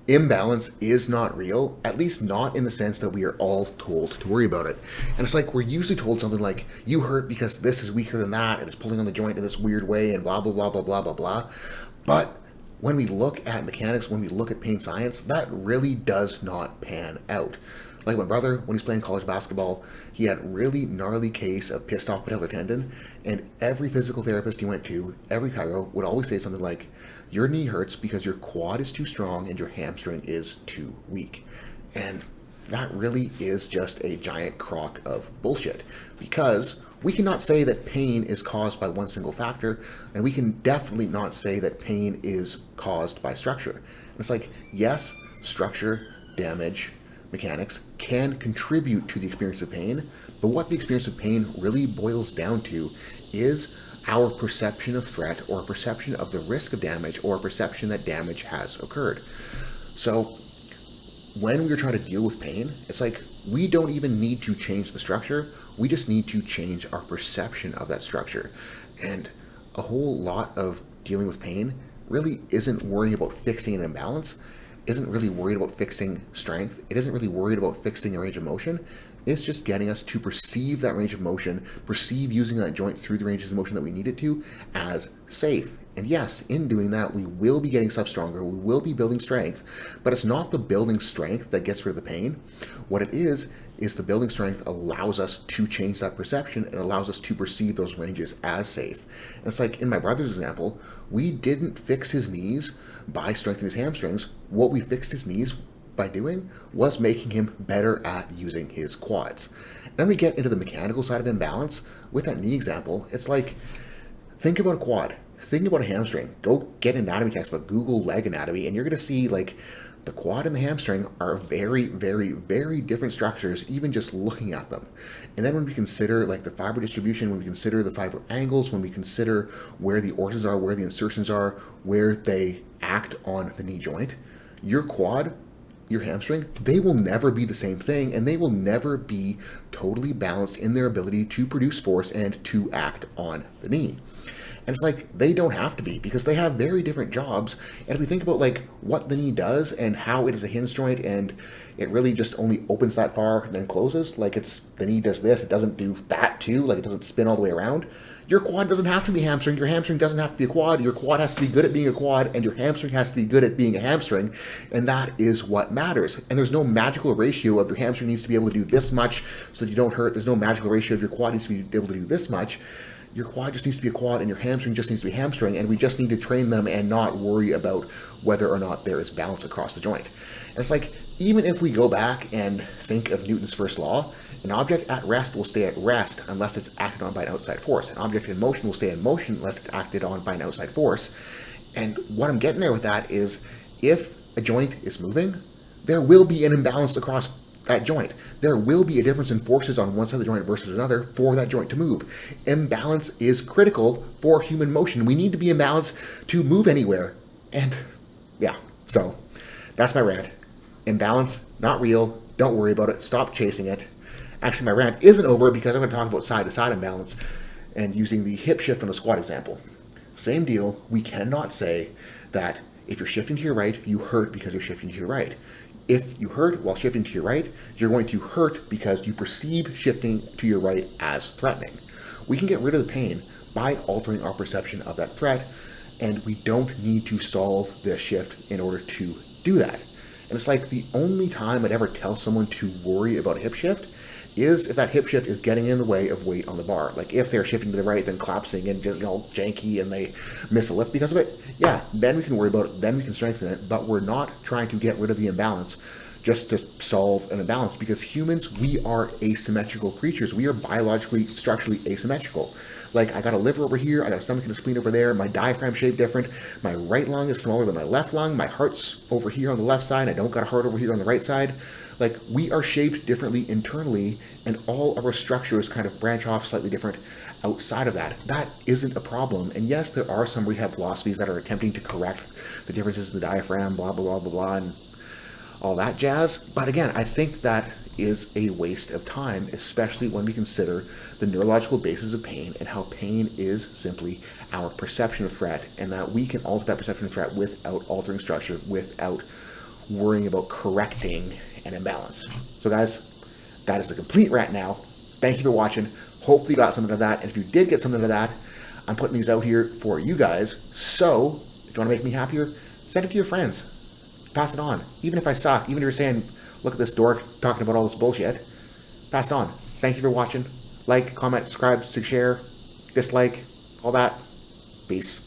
Imbalance is not real, at least not in the sense that we are all told to worry about it. And it's like we're usually told something like, you hurt because this is weaker than that, and it's pulling on the joint in this weird way, and blah, blah, blah, blah, blah, blah, blah. But when we look at mechanics, when we look at pain science, that really does not pan out. Like my brother, when he's playing college basketball, he had a really gnarly case of pissed off patellar tendon, and every physical therapist he went to, every chiro, would always say something like, your knee hurts because your quad is too strong and your hamstring is too weak. And that really is just a giant crock of bullshit, because we cannot say that pain is caused by one single factor, and we can definitely not say that pain is caused by structure. And it's like, yes, structure, damage, mechanics can contribute to the experience of pain, but what the experience of pain really boils down to is our perception of threat, or a perception of the risk of damage, or a perception that damage has occurred. So when we're trying to deal with pain, it's like we don't even need to change the structure, we just need to change our perception of that structure. And a whole lot of dealing with pain really isn't worrying about fixing an imbalance, isn't really worried about fixing strength, it isn't really worried about fixing a range of motion. It's just getting us to perceive that range of motion, perceive using that joint through the ranges of motion that we need it to as safe. And yes, in doing that, we will be getting stuff stronger, we will be building strength, but it's not the building strength that gets rid of the pain. What it is the building strength allows us to change that perception and allows us to perceive those ranges as safe. And it's like in my brother's example, we didn't fix his knees by strengthening his hamstrings. What we fixed his knees by doing was making him better at using his quads. Then we get into the mechanical side of imbalance. With that knee example, it's like, think about a quad, think about a hamstring. Go get an anatomy textbook, Google leg anatomy, and you're going to see like the quad and the hamstring are very, very, very different structures, even just looking at them. And then when we consider like the fiber distribution, when we consider the fiber angles, when we consider where the origins are, where the insertions are, where they act on the knee joint, your quad, your hamstring, they will never be the same thing, and they will never be totally balanced in their ability to produce force and to act on the knee. And it's like, they don't have to be, because they have very different jobs. And if we think about like what the knee does and how it is a hinge joint, and it really just only opens that far and then closes, like it's, the knee does this, it doesn't do that too, like it doesn't spin all the way around. Your quad doesn't have to be hamstring, your hamstring doesn't have to be a quad, your quad has to be good at being a quad, and your hamstring has to be good at being a hamstring, and that is what matters. And there's no magical ratio of your hamstring needs to be able to do this much so that you don't hurt, there's no magical ratio of your quad needs to be able to do this much. Your quad just needs to be a quad, and your hamstring just needs to be hamstring, and we just need to train them and not worry about whether or not there is balance across the joint. And it's like, even if we go back and think of Newton's first law, an object at rest will stay at rest unless it's acted on by an outside force. An object in motion will stay in motion unless it's acted on by an outside force. And what I'm getting there with that is, if a joint is moving, there will be an imbalance across that joint. There will be a difference in forces on one side of the joint versus another for that joint to move. Imbalance is critical for human motion. We need to be in balance to move anywhere. And yeah, so that's my rant. Imbalance, not real. Don't worry about it. Stop chasing it. Actually, my rant isn't over, because I'm going to talk about side-to-side imbalance and using the hip shift on the squat example. Same deal. We cannot say that if you're shifting to your right, you hurt because you're shifting to your right. If you hurt while shifting to your right, you're going to hurt because you perceive shifting to your right as threatening. We can get rid of the pain by altering our perception of that threat, and we don't need to solve the shift in order to do that. And it's like, the only time I'd ever tell someone to worry about a hip shift is if that hip shift is getting in the way of weight on the bar. Like if they're shifting to the right, then collapsing and just, janky, and they miss a lift because of it. Yeah, then we can worry about it, then we can strengthen it, but we're not trying to get rid of the imbalance just to solve an imbalance, because humans, we are asymmetrical creatures. We are biologically, structurally asymmetrical. Like, I got a liver over here, I got a stomach and a spleen over there, my diaphragm shape different, my right lung is smaller than my left lung, my heart's over here on the left side, I don't got a heart over here on the right side. Like, we are shaped differently internally, and all of our structures kind of branch off slightly different outside of that. That isn't a problem. And yes, there are some rehab philosophies that are attempting to correct the differences in the diaphragm, blah, blah, blah, blah, blah, and all that jazz. But again, I think that is a waste of time, especially when we consider the neurological basis of pain and how pain is simply our perception of threat, and that we can alter that perception of threat without altering structure, without worrying about correcting an imbalance. So guys, that is the complete rant now. Thank you for watching. Hopefully you got something out of that. And if you did get something out of that, I'm putting these out here for you guys. So if you want to make me happier, send it to your friends. Pass it on. Even if I suck, even if you're saying, look at this dork talking about all this bullshit, pass it on. Thank you for watching. Like, comment, subscribe, share, dislike, all that. Peace.